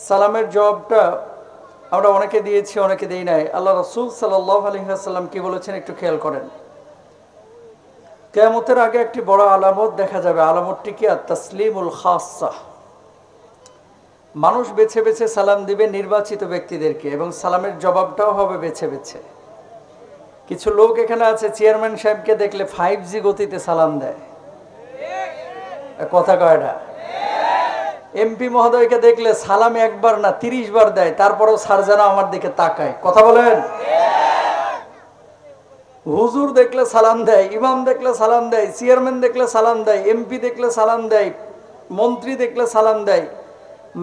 সালামের জবাবটা আমরা অনেকে দিয়েছি, অনেকে দেই নাই। আল্লাহ রাসূল সাল্লাল্লাহু আলাইহি ওয়াসাল্লাম কি বলেছেন একটু খেয়াল করেন। কিয়ামতের আগে একটি বড় আলামত দেখা যাবে। আলামতটি কি? আত-তাসলিমুল খাসসা। মানুষ বেছে বেছে সালাম দিবে নির্বাচিত ব্যক্তিদেরকে, এবং সালামের জবাবটাও হবে বেছে বেছে। কিছু লোক এখানে আছে, চেয়ারম্যান সাহেবকে দেখলে 5G গতিতে সালাম দেয়। কথা কয় না। এমপি মহোদয়কে দেখলে সালাম একবার না 30 বার দেয়, তারপরেও স্যার যেন আমার দিকে তাকায়। কথা বলেন। হুজুর দেখলে সালাম দেয়, ইমাম দেখলে সালাম দেয়, চেয়ারম্যান দেখলে সালাম দেয়, এমপি দেখলে সালাম দেয়, মন্ত্রী দেখলে সালাম দেয়।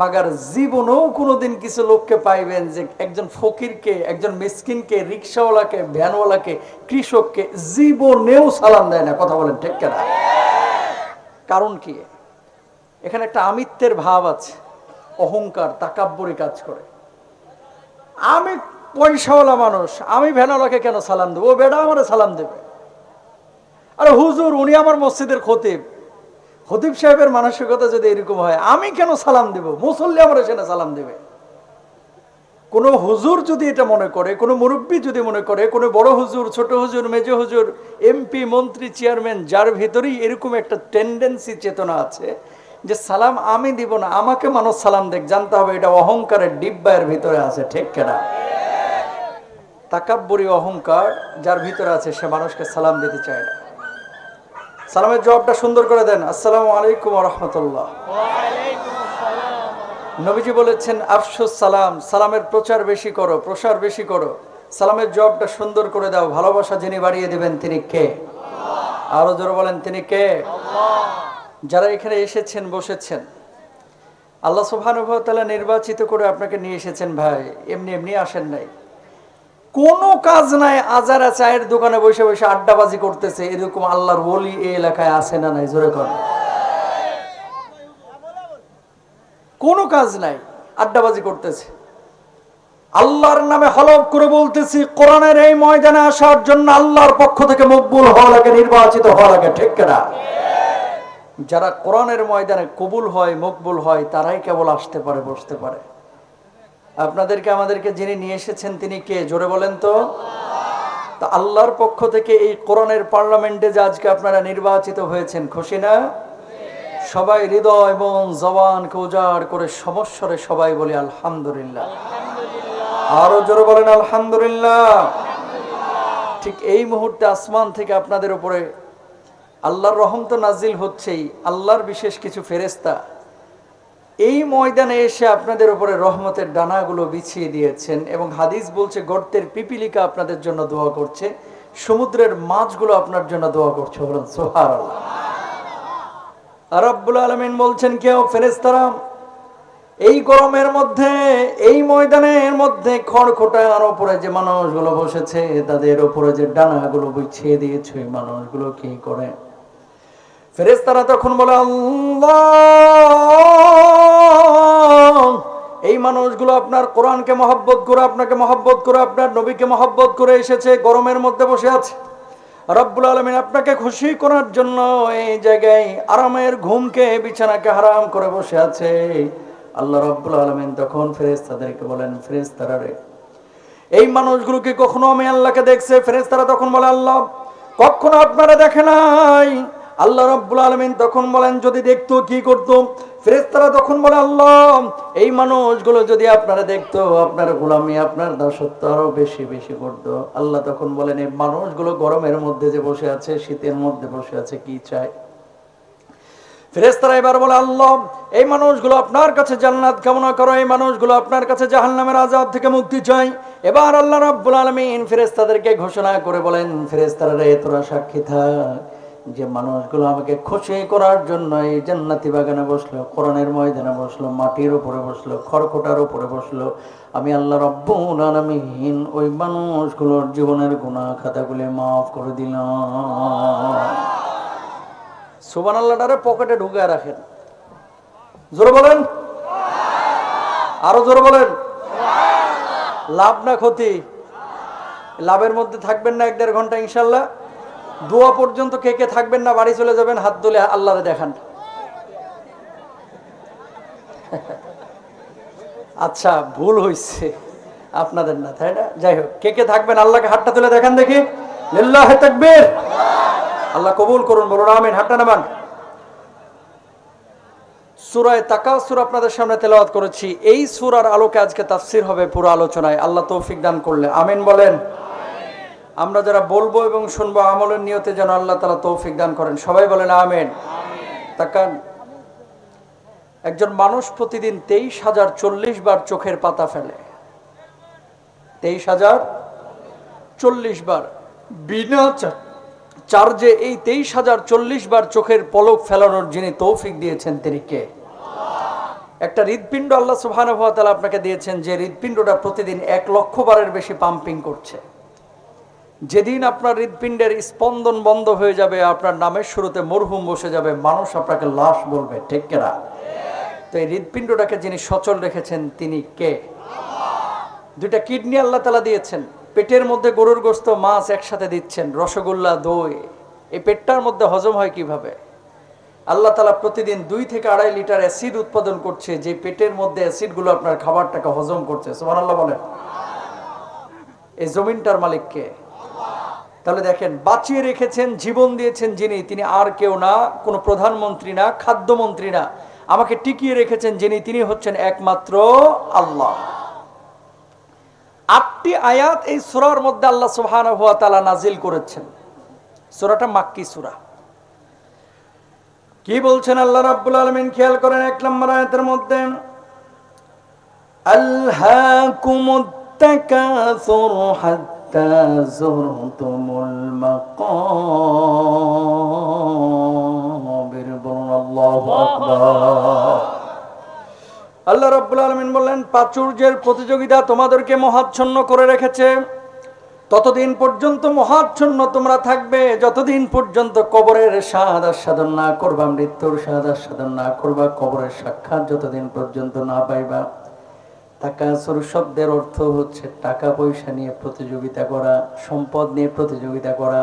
মাগার জীবনেও কোনোদিন কিছু লোককে পাইবেন যে একজন ফকিরকে, একজন মিসকিনকে, রিক্সাওয়ালাকে, ভ্যানওয়ালাকে, কৃষককে জীবনেও সালাম দেয় না। কথা বলেন ঠিক কিনা? কারণ কি? এখানে একটা আমিত্বের ভাব আছে, অহংকার, তাকাব্বুরি কাজ করে। আমি পয়সাওয়ালা মানুষ, আমি ভ্যানওয়ালাকে কেন সালাম দেবো? ও বেটা আমার সালাম দেবে। আরে হুজুর, উনি আমার মসজিদের খতিব, খতিব সাহেবের মানসিকতা যদি এরকম হয়, আমি কেন সালাম দেব? মুসল্লি আমার এখানে সালাম দেবে। কোনো হুজুর যদি এটা মনে করে, কোনো মুরব্বী যদি মনে করে, কোনো বড় হুজুর, ছোট হুজুর, মেজ হুজুর, এমপি, মন্ত্রী, চেয়ারম্যান, যার ভিতরেই এরকম একটা টেন্ডেন্সি, চেতনা আছে যে সালাম আমি দিব না, আমাকে মানুষ সালাম দেখ, জানতে হবে এটা অহংকারের ডিব্বায়ের ভিতরে আছে। ঠিক কিনা? তাকাব্বুরি অহংকার যার ভিতরে আছে, সে মানুষকে সালাম দিতে চায় না। সালামের জবাবটা সুন্দর করে দেন, আসসালামু আলাইকুম ওয়া রাহমাতুল্লাহ। নবীজি বলেছেন আফসুস সালাম, সালামের প্রচার বেশি করো, প্রসার বেশি করো। সালামের জবাবটা সুন্দর করে দাও। ভালোবাসা যিনি বাড়িয়ে দিবেন তিনি কে? আরো জোরে বলেন, তিনি কে? যারা এখানে এসেছেন, বসেছেন, আল্লাহ সুবহানাহু ওয়া তাআলা নির্বাচিত করে আপনাকে নিয়ে এসেছেন ভাই, এমনি এমনি আসেন নাই। কোনো কাজ নাই, আজারা চায়ের দোকানে বসে বসে আড্ডাবাজি করতেছে, এরকম আল্লাহর ওলি এই এলাকায় আছে না নাই? জোরে কর। কোনো কাজ নাই, আড্ডাবাজি করতেছে। আল্লাহর নামে হলফ করে বলতেছি, কোরআনের এই ময়দানে আসার জন্য আল্লাহর পক্ষ থেকে মকবুল হওয়া লাগে, নির্বাচিত হওয়া লাগে। ঠিক কিনা? যারা কোরআনের ময়দানে কবুল হয়, মকবুল হয়, তারাই কেবল আসতে পারে, বসতে পারে। আপনাদেরকে, আমাদেরকে যিনি নিয়ে এসেছেন তিনি কে? জোরে বলেন তো। তা আল্লাহর পক্ষ থেকে এই কোরআনের পার্লামেন্টে যে আজকে আপনারা নির্বাচিত হয়েছেন, খুশি না? সবাই হৃদয় এবং জবানকে উজাড় করে সমস্বরে সবাই বলি আলহামদুলিল্লাহ। আরো জোরে বলেন আলহামদুলিল্লাহ। ঠিক এই মুহূর্তে আসমান থেকে আপনাদের উপরে আল্লাহর রহম তো নাজিল হচ্ছেই, আল্লাহর বিশেষ কিছু ফেরেশতা এই ময়দানে এসে আপনাদের উপরে রহমতের ডানাগুলো বিছিয়ে দিয়েছেন, এবং হাদিস বলছে গর্তের পিপিলিকা আপনাদের জন্য দোয়া করছে, সমুদ্রের মাছগুলো আপনার জন্য দোয়া করছে। বলুন সুবহানাল্লাহ। রব্বুল আলামিন বলছেন, কেউ ফেরেশতারা এই গরমের মধ্যে, এই ময়দানের মধ্যে খড়খোটার উপরে যে মানুষগুলো বসেছে, তাদের উপরে যে ডানাগুলো বিছিয়ে দিয়েছে, এই মানুষগুলো কি করে? ফেরেশতারা তখন বলে, আল্লাহ, এই মানুষগুলো আপনার কোরআনকে মহব্বত করে, আপনাকে মহব্বত করে, আপনার নবীকে মহব্বত করে এসেছে, গরমের মধ্যে বসে আছে। রব্বুল আলামিন আপনাকে খুশি করার জন্য এই জায়গায় আরামের ঘুমকে, বিছানাকে হারাম করে বসে আছে। আল্লাহ রব্বুল আলামিন তখন ফেরেশতাদেরকে বলেন, ফেরেশতারা রে, এই মানুষগুলোকে কখনো আমি আল্লাহকে দেখছে? ফেরেশতারা তখন বলে, আল্লাহ, কখনো আপনারা দেখে নাই। আল্লাহ রব্বুল আলামিন তখন বলেন, যদি দেখতো কি করতো? ফেরেশতারা তখন বলে, আল্লাহ, এই মানুষগুলো যদি আপনারা দেখতো, আপনার গোলামি, আপনার দাসত্ব আরো বেশি বেশি করতো। আল্লাহ তখন বলেন, এই মানুষগুলো গরমের মধ্যে যে বসে আছে, শীতের মধ্যে বসে আছে, কি চায়? ফেরেশতারা এবার বলে, আল্লাহ, এই মানুষগুলো আপনার কাছে জান্নাত কামনা করো, এই মানুষগুলো আপনার কাছে জাহান্নামের আযাব থেকে মুক্তি চায়। এবার আল্লাহ রাব্বুল আলামিন ফেরেশতাদেরকে ঘোষণা করে বলেন, ফেরেশতারা রে, তোরা সাক্ষী থাক যে মানুষগুলো আমাকে খুশি করার জন্য এই জান্নাতি বাগানে বসলো, কোরআনের ময়দানে বসলো, মাটির উপরে বসলো, খড়খোটার উপরে বসলো, আমি আল্লাহ রাব্বুল আলামিন ওই মানুষগুলোর জীবনের গুনাহ খাতাগুলি মাফ করে দিলাম। সুবহানাল্লাহটারে পকেটে ঢুকায় রাখেন। জোরে বলেন, আরো জোরে বলেন। লাভ না ক্ষতি? লাভের মধ্যে থাকবেন না 1-1.5 ঘন্টা ইনশাল্লাহ। দোয়া পর্যন্ত কে কে থাকবেন না, বাড়ি চলে যাবেন, হাত তুলে আল্লাহরে দেখান। আচ্ছা, ভুল হয়েছে, আপনাদের না, তাই না? যাই হোক, কে কে থাকবেন আল্লাহকে হাতটা তুলে দেখান দেখি। লিল্লাহি তাকবীর। আল্লাহ কবুল করুন, বলুন আমিন। হাতটা নামান। সূরা তাকাসুর আপনাদের সামনে তেলাওয়াত করেছি। এই সূরার আলোকে আজকে তাফসীর হবে পুরো আলোচনায়, আল্লাহ তৌফিক দান করলে। আমিন বলেন। আমরা যারা বলবো এবং শুনবো আমলের নিয়তে যেন আল্লাহ তাআলা তৌফিক দান করেন, সবাই বলেন আমিন। তাকান, একজন মানুষ প্রতিদিন 23,040 বার চোখের পাতা ফেলে। 23,040 বার বিনা চার্জে। এই 23,040 বার চোখের পলক ফেলানোর যিনি তৌফিক দিয়েছেন তিনি কে? একটা হৃদপিণ্ড আল্লাহ সুবহানাহু ওয়া তাআলা আপনাকে দিয়েছেন, যে হৃদপিণ্ডটা প্রতিদিন 1,00,000 বারের বেশি পাম্পিং করছে। যেদিন আপনার হৃদপিণ্ডের স্পন্দন বন্ধ হয়ে যাবে, আপনার নামের শুরুতে মরহুম বসে যাবে, মানুষ আপনাকে লাশ বলবে, ঠিক কিনা? তো এই হৃদপিণ্ডটাকে যিনি সচল রেখেছেন তিনি কে? দুইটা কিডনি আল্লাহ তাআলা দিয়েছেন। পেটের মধ্যে গরুর গোশত মাছ একসাথে দিচ্ছেন, রসগোল্লা দই। এই পেটটার মধ্যে হজম হয় কিভাবে? আল্লাহ তাআলা প্রতিদিন 2 থেকে 2.5 লিটার অ্যাসিড উৎপাদন করছে, যে পেটের মধ্যে অ্যাসিডগুলো আপনার খাবারটাকে হজম করছে। সুবহানাল্লাহ বলেন। এই জমিনটার মালিক কে? তাহলে দেখেন, বাঁচিয়ে রেখেছেন, জীবন দিয়েছেন যিনি, তিনি আর কেউ না, কোনো প্রধানমন্ত্রী না, খাদ্যমন্ত্রী না। আমাকে টিকিয়ে রেখেছেন যিনি, তিনি হচ্ছেন একমাত্র আল্লাহ। 8টি আয়াত এই সূরার মধ্যে আল্লাহ সুবহানাহু ওয়া তাআলা নাজিল করেছেন। সূরাটা মাক্কি সূরা। কি বলছেন আল্লাহ রাব্বুল আলামিন? খেয়াল করেন 1 নম্বর আয়াতের মধ্যে, আলহাকুমুত তাকাসুর হাত্তা যুরতুমুল মাকাবির। বলুন আল্লাহু আকবার। আল্লাহ রাব্বুল আলামিন বললেন, প্রাচুর্যের প্রতিযোগিতা তোমাদেরকে মোহাচ্ছন্ন করে রেখেছে। ততদিন পর্যন্ত মোহাচ্ছন্ন তোমরা থাকবে যতদিন পর্যন্ত কবরের স্বাদ আস্বাদন না করবা, মৃত্যুর স্বাদ আস্বাদন না করবা, কবরের সাক্ষাৎ যতদিন পর্যন্ত না পাইবা। তাকাসুর শব্দের অর্থ হচ্ছে টাকা পয়সা নিয়ে প্রতিযোগিতা করা, সম্পদ নিয়ে প্রতিযোগিতা করা।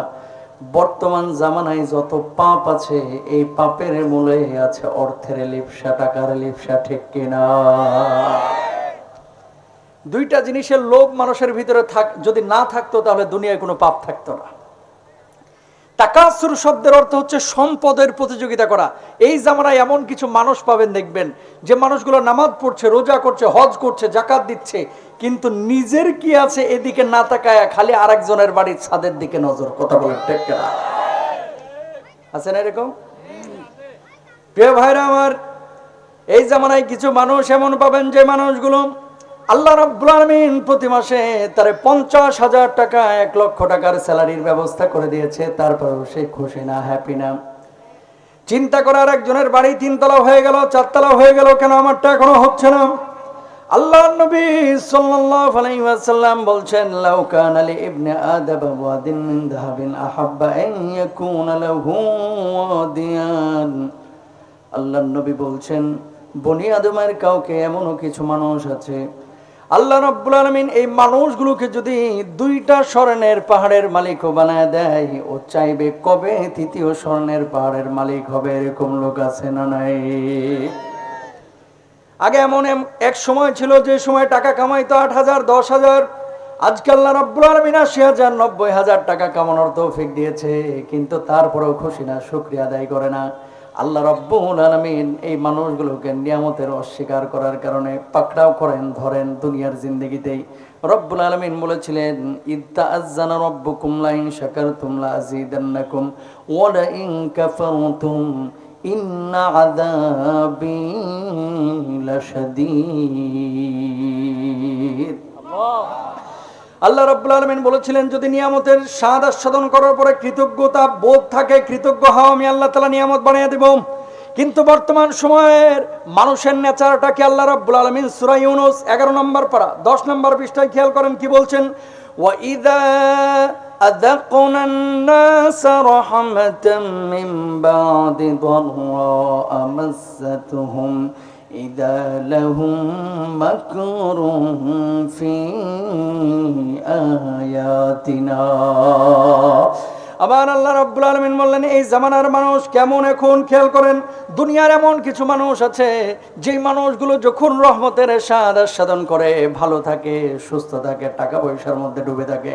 বর্তমান জামানায় যত পাপ আছে, এই পাপের মূলে আছে অর্থের লিপ্সা, টাকার লিপ্সা, ঠিক কিনা? দুইটা জিনিসের লোভ মানুষের ভিতরে যদি না থাকতো, তাহলে দুনিয়ায় কোনো পাপ থাকতো না। তাকাসুর শব্দের অর্থ হচ্ছে সম্পদের প্রতিযোগিতা করা। এই জামানায় এমন কিছু মানুষ পাবেন, দেখবেন যে মানুষগুলো নামাজ পড়ছে, রোজা করছে, হজ করছে, যাকাত দিচ্ছে, কিন্তু নিজের কি আছে এদিকে না তাকায় খালি আরেকজনের বাড়ির ছাদের দিকে নজর। কথা বলেন, ঠিক কিনা? আছে না এরকম? প্রিয় ভাইরা আমার, এই জামানায় কিছু মানুষ এমন পাবেন যে মানুষগুলো আল্লাহ রাব্বুল আলামিন প্রতি মাসে তার 50,000 টাকা, 1 লক্ষ টাকার স্যালারির ব্যবস্থা করে দিয়েছে, তারপরেও সে খুশি না, হ্যাপি না। চিন্তা করার একজনের বাড়ি 3 তলা হয়ে গেল, 4 তলা হয়ে গেল, কেন আমারটা এখনো হচ্ছে না? আল্লাহর নবী সাল্লাল্লাহু আলাইহি ওয়াসাল্লাম বলছেন, লাউ কানা লি ইবনি আদম ওয়াদিন মিন যাহাবিন আহাব্বা আন ইয়াকুনা লাহু ওয়াদিয়ান। আল্লাহর নবী বলছেন, বনি আদমের কাউকে এমনও কিছু মানুষ আছে, আল্লাহ রাব্বুল আলামিন এই মানুষগুলোকে যদি 2টা স্বর্ণের পাহাড়ের মালিকও বানায় দেয়, ও চাইবে কবে 3য় স্বর্ণের পাহাড়ের মালিক হবে। এরকম লোক আছে না নাই? আগে এমন এক সময় ছিল যে সময় টাকা কামাইতো 8,000, 10,000। আজকে আল্লাহ রাব্বুল আলামিন 80,000, 90,000 টাকা কামানোর তৌফিক দিয়েছে, কিন্তু তারপরেও খুশি না, শুকরিয়া আদায় করে না। আল্লাহ রাব্বুল আলামিন এই মানুষগুলোকে নিয়ামতের অস্বীকার করার কারণে পাকড়াও করেন, ধরেন দুনিয়ার জিন্দেগিতেই। রব্বুল আলামিন বলেছিলেন, ইত্তাআযানা রাব্বুকুম লা ইন শাকারতুম লা আযীদান্নাকুম ওয়া লা ইন কাফারতুম ইন্না আযাবি লাশাদীদ। আল্লাহ রাব্বুল আলামিন বলেছিলেন, যদি নিয়ামতের স্বাদ আস্বাদন করার পরে কৃতজ্ঞতা বোধ থাকে, কৃতজ্ঞ হও, আমি আল্লাহ তাআলা নিয়ামত বানিয়ে দেব। কিন্তু বর্তমান সময়ের মানুষের নেচারটা কি? আল্লাহ রাব্বুল আলামিন সূরা ইউনূস 11 নম্বর পারা 10 নম্বর পৃষ্ঠায় খেয়াল করেন কি বলছেন, ওয়া ইযা আযাকনা আন-নাস রাহমাতাম মিন বা'দি দাররা মাসাতুহুম ইযা লাহুম মাকরুন ফি আয়াতিনা। আবার আল্লাহ রাব্বুল আলামিন বললেন এই জামানার মানুষ কেমন এখন খেয়াল করেন। দুনিয়ার এমন কিছু মানুষ আছে যেই মানুষগুলো যখন রহমতের স্বাদ আস্বাদন করে, ভালো থাকে, সুস্থ থাকে, টাকা পয়সার মধ্যে ডুবে থাকে,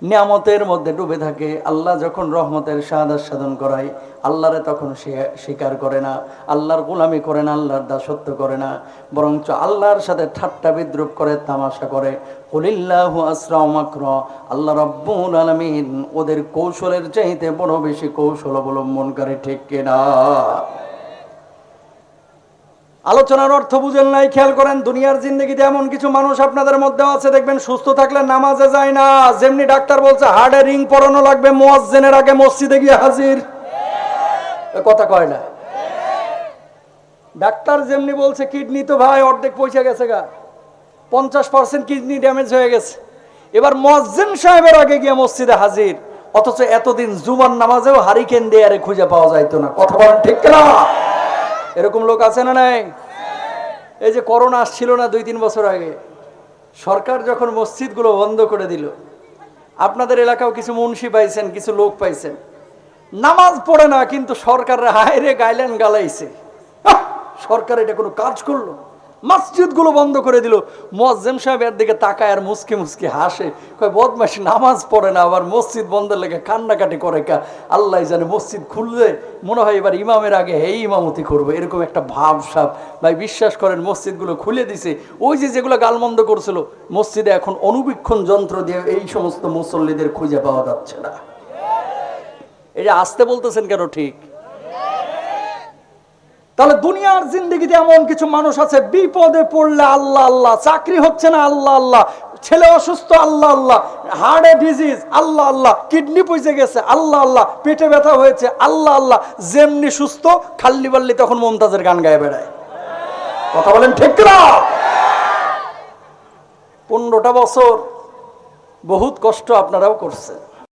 নিয়ামতের মধ্যে ডুবে থাকে, আল্লাহ যখন রহমতের স্বাদ আস্বাদন করায় আল্লাহরে তখন সে স্বীকার করে না, আল্লাহর গোলামি করে না, আল্লাহর দাসত্ব করে না, বরঞ্চ আল্লাহর সাথে ঠাট্টা বিদ্রুপ করে, তামাশা করে। কুলিল্লাহু আসরাউ মাকরা, আল্লাহ রাব্বুল আলামিন ওদের কৌশলের চাইতে বড় বেশি কৌশল অবলম্বন করে, ঠিক কিনা? আলোচনার অর্থ বুঝেন নাই, খেয়াল করেন। দুনিয়ার জিন্দগিতে এমন কিছু মানুষ আপনাদের মধ্যে আছে, দেখবেন সুস্থ থাকলে নামাজে যায় না, যেমনি ডাক্তার বলছে হার্টে রিং পরানো লাগবে, মুয়াজ্জিনের আগে মসজিদে গিয়ে হাজির। কথা কয় না। ডাক্তার যেমনি বলছে কিডনি তো ভাই অর্ধেক পয়সা গেছে গা, 50% কিডনি ড্যামেজ হয়ে গেছে, এবার মুয়াজ্জিন সাহেবের আগে গিয়ে মসজিদে হাজির। অথচ এতদিন জুমার নামাজেও হারিকেন দিয়ে আরে খুঁজে পাওয়া যাইতো না। কথা বলেন ঠিক কিনা? এরকম লোক আছে না নাই? এই যে করোনা আসছিল না 2-3 বছর আগে, সরকার যখন মসজিদগুলো বন্ধ করে দিল, আপনাদের এলাকাও কিছু মুন্সি পাইছেন, কিছু লোক পাইছেন, নামাজ পড়ে না কিন্তু সরকারের হায়রে গাইলেন গালাইছে। সরকার এটা কোনো কাজ করলো? মসজিদগুলো বন্ধ করে দিল। মুয়াজ্জিন সাহেব এর দিকে তাকায় আর মুসকি মুসকি হাসে, কয় বদমাশ, নামাজ পড়ে না আবার মসজিদ বন্ধের লেগে কান্নাকাটি করে কা, আল্লাহ জানে মসজিদ খুললে মনে হয় এবার ইমামের আগে হেই ইমামতি করবো, এরকম একটা ভাব সাপ। ভাই বিশ্বাস করেন মসজিদগুলো খুলে দিছে, ওই যে যেগুলো গালমন্দ করছিল মসজিদে এখন অনুবীক্ষণ যন্ত্র দিয়ে এই সমস্ত মুসল্লিদের খুঁজে পাওয়া যাচ্ছে না। এই যে আসতে বলতেছেন কেন? ঠিক। তাহলে দুনিয়ার জিন্দেগিতে এমন কিছু মানুষ আছে বিপদে পড়লে আল্লাহ আল্লাহ, চাকরি হচ্ছে না আল্লাহ আল্লাহ, ছেলে অসুস্থ আল্লাহ আল্লাহ, হার্টে ডিজিজ আল্লাহ আল্লাহ, কিডনি পচে গেছে আল্লাহ আল্লাহ, পেটে ব্যথা হয়েছে আল্লাহ আল্লাহ, যেমনি সুস্থ খাল্লি বাল্লি তখন মুমতাজের গান গায়ে বেড়ায়। কথা বলেন ঠিক না? 15টা বছর বহুত কষ্ট আপনারাও করছেন।